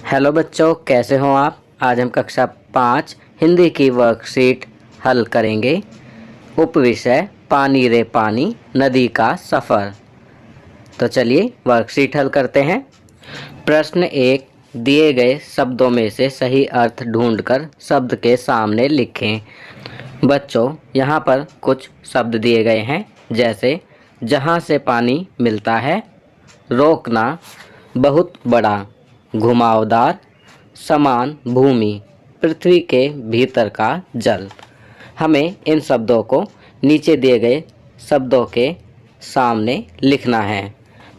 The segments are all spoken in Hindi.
हेलो बच्चों, कैसे हो आप। आज हम कक्षा 5 हिंदी की वर्कशीट हल करेंगे। उपविषय पानी रे पानी नदी का सफ़र। तो चलिए वर्कशीट हल करते हैं। प्रश्न 1, दिए गए शब्दों में से सही अर्थ ढूंढकर शब्द के सामने लिखें। बच्चों, यहाँ पर कुछ शब्द दिए गए हैं, जैसे जहाँ से पानी मिलता है, रोकना, बहुत बड़ा, घुमावदार, समान भूमि, पृथ्वी के भीतर का जल। हमें इन शब्दों को नीचे दिए गए शब्दों के सामने लिखना है।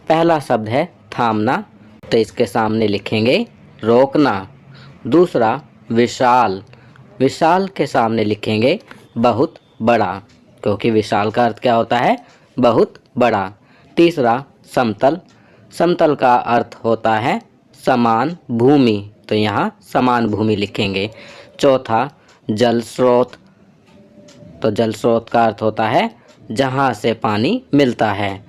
पहला शब्द है थामना, तो इसके सामने लिखेंगे रोकना। दूसरा विशाल, विशाल के सामने लिखेंगे बहुत बड़ा, क्योंकि विशाल का अर्थ क्या होता है, बहुत बड़ा। तीसरा समतल, समतल का अर्थ होता है समान भूमि, तो यहाँ समान भूमि लिखेंगे। चौथा जल स्रोत, तो जल स्रोत का अर्थ होता है जहाँ से पानी मिलता है।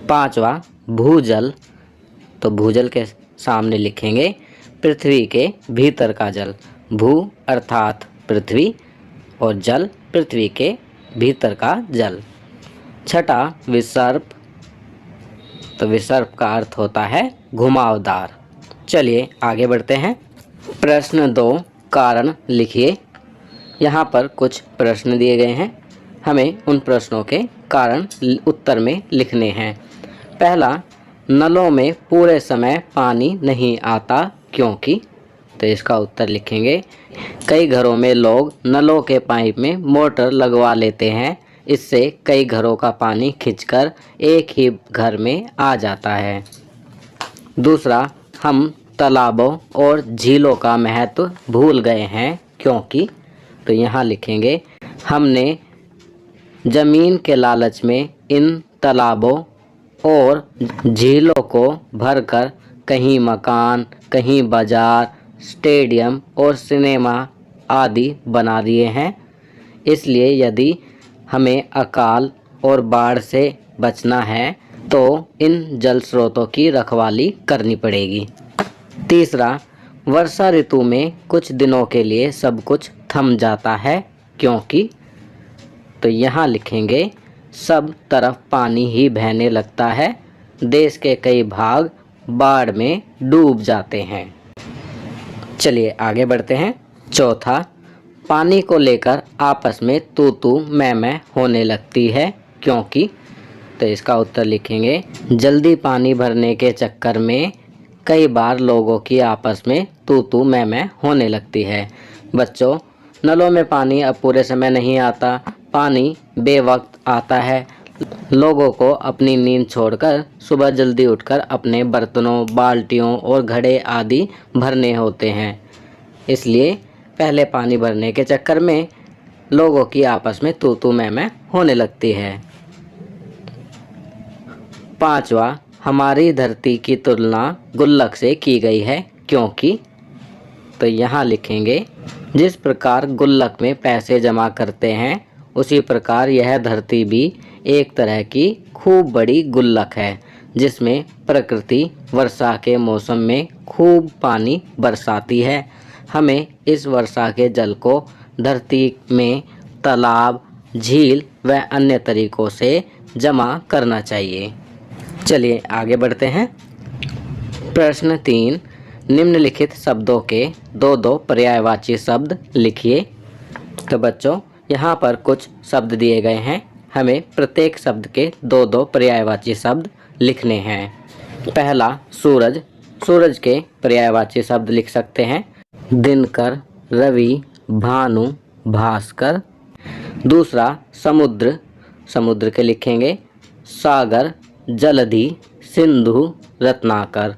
पांचवा भूजल, तो भूजल के सामने लिखेंगे पृथ्वी के भीतर का जल। भू अर्थात पृथ्वी और जल पृथ्वी के भीतर का जल। छठा विसर्प, तो विसर्प का अर्थ होता है घुमावदार। चलिए आगे बढ़ते हैं। प्रश्न 2, कारण लिखिए। यहाँ पर कुछ प्रश्न दिए गए हैं, हमें उन प्रश्नों के कारण उत्तर में लिखने हैं। पहला, नलों में पूरे समय पानी नहीं आता क्योंकि, तो इसका उत्तर लिखेंगे कई घरों में लोग नलों के पाइप में मोटर लगवा लेते हैं, इससे कई घरों का पानी खींचकर एक ही घर में आ जाता है। दूसरा, हम तालाबों और झीलों का महत्व भूल गए हैं क्योंकि, तो यहाँ लिखेंगे हमने ज़मीन के लालच में इन तालाबों और झीलों को भरकर कहीं मकान, कहीं बाजार, स्टेडियम और सिनेमा आदि बना दिए हैं। इसलिए यदि हमें अकाल और बाढ़ से बचना है तो इन जल स्रोतों की रखवाली करनी पड़ेगी। तीसरा, वर्षा ऋतु में कुछ दिनों के लिए सब कुछ थम जाता है क्योंकि, तो यहाँ लिखेंगे सब तरफ पानी ही बहने लगता है, देश के कई भाग बाढ़ में डूब जाते हैं। चलिए आगे बढ़ते हैं। चौथा, पानी को लेकर आपस में तू तू मैं होने लगती है क्योंकि, तो इसका उत्तर लिखेंगे जल्दी पानी भरने के चक्कर में कई बार लोगों की आपस में तू तू मैं होने लगती है। बच्चों, नलों में पानी अब पूरे समय नहीं आता, पानी बेवक्त आता है। लोगों को अपनी नींद छोड़कर सुबह जल्दी उठकर अपने बर्तनों, बाल्टियों और घड़े आदि भरने होते हैं, इसलिए पहले पानी भरने के चक्कर में लोगों की आपस में तू तू मैं होने लगती है। पांचवा, हमारी धरती की तुलना गुल्लक से की गई है क्योंकि, तो यहाँ लिखेंगे जिस प्रकार गुल्लक में पैसे जमा करते हैं उसी प्रकार यह धरती भी एक तरह की खूब बड़ी गुल्लक है, जिसमें प्रकृति वर्षा के मौसम में खूब पानी बरसाती है। हमें इस वर्षा के जल को धरती में तालाब, झील व अन्य तरीकों से जमा करना चाहिए। चलिए आगे बढ़ते हैं। प्रश्न 3, निम्नलिखित शब्दों के दो दो पर्यायवाची शब्द लिखिए। तो बच्चों, यहाँ पर कुछ शब्द दिए गए हैं, हमें प्रत्येक शब्द के दो दो पर्यायवाची शब्द लिखने हैं। पहला सूरज, सूरज के पर्यायवाची शब्द लिख सकते हैं दिनकर, रवि, भानु, भास्कर। दूसरा समुद्र, समुद्र के लिखेंगे सागर, जलधि, सिंधु, रत्नाकर।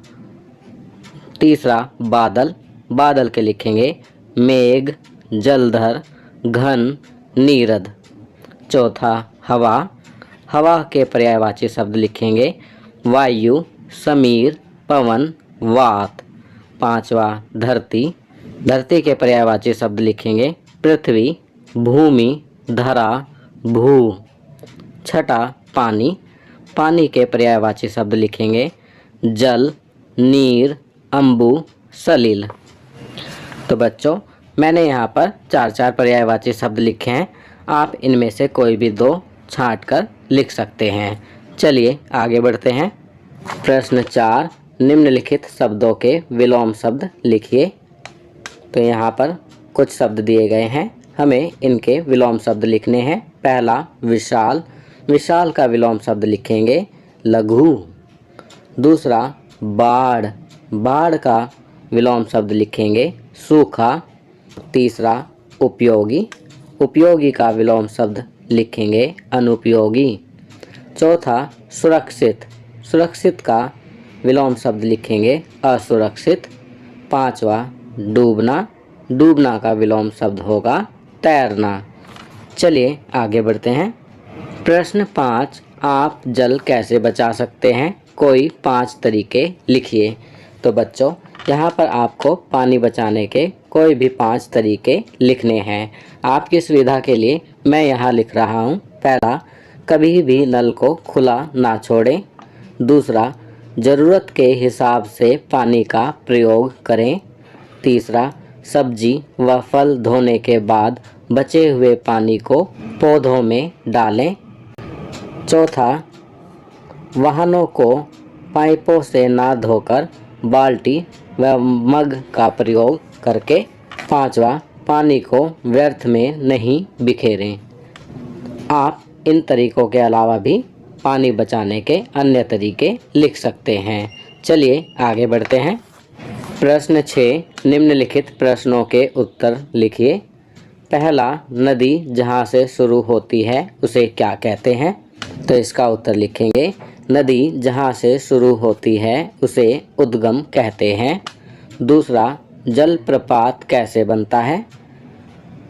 तीसरा बादल, बादल के लिखेंगे मेघ, जलधर, घन, नीरद। चौथा हवा, हवा के पर्यायवाची शब्द लिखेंगे वायु, समीर, पवन, वात। पांचवा धरती, धरती के पर्यायवाची शब्द लिखेंगे पृथ्वी, भूमि, धरा, भू। छठा पानी, पानी के पर्यायवाची शब्द लिखेंगे जल, नीर, अम्बु, सलील। तो बच्चों मैंने यहाँ पर 4 पर्यायवाची शब्द लिखे हैं, आप इनमें से कोई भी 2 छांट कर लिख सकते हैं। चलिए आगे बढ़ते हैं। प्रश्न 4, निम्नलिखित शब्दों के विलोम शब्द लिखिए। तो यहाँ पर कुछ शब्द दिए गए हैं, हमें इनके विलोम शब्द लिखने हैं। पहला विशाल, विशाल का विलोम शब्द लिखेंगे लघु। दूसरा बाढ़, बाढ़ का विलोम शब्द लिखेंगे सूखा। तीसरा उपयोगी, उपयोगी का विलोम शब्द लिखेंगे अनुपयोगी। चौथा सुरक्षित, सुरक्षित का विलोम शब्द लिखेंगे असुरक्षित। पांचवा डूबना, डूबना का विलोम शब्द होगा तैरना। चलिए आगे बढ़ते हैं। प्रश्न 5, आप जल कैसे बचा सकते हैं? कोई 5 तरीके लिखिए। तो बच्चों यहाँ पर आपको पानी बचाने के कोई भी 5 तरीके लिखने हैं। आपकी सुविधा के लिए मैं यहाँ लिख रहा हूँ। पहला, कभी भी नल को खुला ना छोड़ें। दूसरा, ज़रूरत के हिसाब से पानी का प्रयोग करें। तीसरा, सब्जी व फल धोने के बाद बचे हुए पानी को पौधों में डालें। चौथा, वाहनों को पाइपों से ना धोकर बाल्टी व मग का प्रयोग करके। पांचवा, पानी को व्यर्थ में नहीं बिखेरें। आप इन तरीकों के अलावा भी पानी बचाने के अन्य तरीके लिख सकते हैं। चलिए आगे बढ़ते हैं। प्रश्न 6, निम्नलिखित प्रश्नों के उत्तर लिखिए। पहला, नदी जहाँ से शुरू होती है उसे क्या कहते हैं? तो इसका उत्तर लिखेंगे नदी जहाँ से शुरू होती है उसे उद्गम कहते हैं। दूसरा, जलप्रपात कैसे बनता है?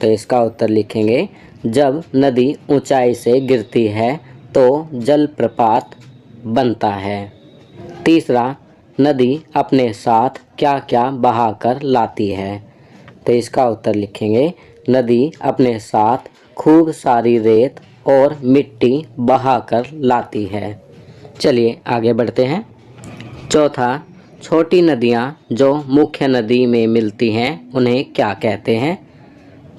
तो इसका उत्तर लिखेंगे जब नदी ऊंचाई से गिरती है तो जलप्रपात बनता है। तीसरा, नदी अपने साथ क्या क्या बहा कर लाती है? तो इसका उत्तर लिखेंगे नदी अपने साथ खूब सारी रेत और मिट्टी बहा कर लाती है। चलिए आगे बढ़ते हैं। चौथा, छोटी नदियाँ जो मुख्य नदी में मिलती हैं उन्हें क्या कहते हैं?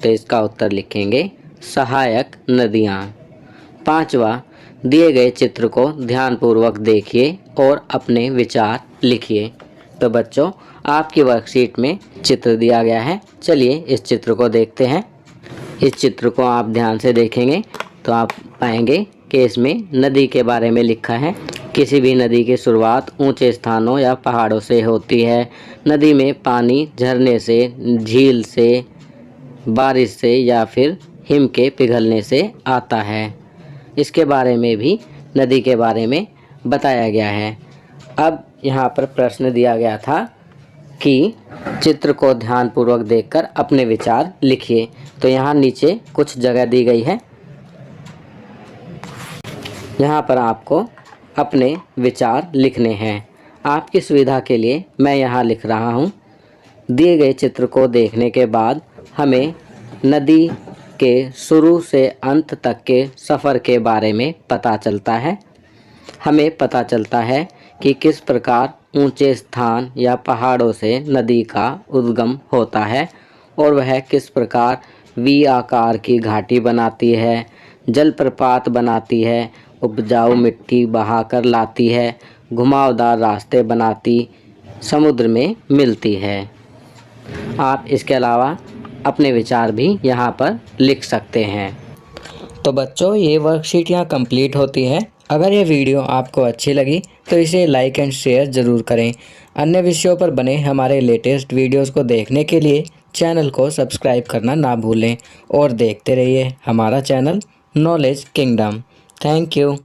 तो इसका उत्तर लिखेंगे सहायक नदियाँ। पांचवा, दिए गए चित्र को ध्यानपूर्वक देखिए और अपने विचार लिखिए। तो बच्चों आपकी वर्कशीट में चित्र दिया गया है, चलिए इस चित्र को देखते हैं। इस चित्र को आप ध्यान से देखेंगे तो आप पाएंगे कि इसमें नदी के बारे में लिखा है। किसी भी नदी की शुरुआत ऊंचे स्थानों या पहाड़ों से होती है। नदी में पानी झरने से, झील से, बारिश से या फिर हिम के पिघलने से आता है। इसके बारे में भी नदी के बारे में बताया गया है। अब यहाँ पर प्रश्न दिया गया था कि चित्र को ध्यानपूर्वक देखकर अपने विचार लिखिए। तो यहाँ नीचे कुछ जगह दी गई है, यहाँ पर आपको अपने विचार लिखने हैं। आपकी सुविधा के लिए मैं यहाँ लिख रहा हूँ। दिए गए चित्र को देखने के बाद हमें नदी के शुरू से अंत तक के सफ़र के बारे में पता चलता है। हमें पता चलता है कि किस प्रकार ऊंचे स्थान या पहाड़ों से नदी का उद्गम होता है और वह किस प्रकार वी आकार की घाटी बनाती है, जलप्रपात बनाती है, उपजाऊ मिट्टी बहाकर लाती है, घुमावदार रास्ते बनाती, समुद्र में मिलती है। आप इसके अलावा अपने विचार भी यहाँ पर लिख सकते हैं। तो बच्चों ये वर्कशीट यहाँ कंप्लीट होती है। अगर ये वीडियो आपको अच्छी लगी तो इसे लाइक एंड शेयर ज़रूर करें। अन्य विषयों पर बने हमारे लेटेस्ट वीडियोस को देखने के लिए चैनल को सब्सक्राइब करना ना भूलें और देखते रहिए हमारा channel knowledge kingdom. Thank you.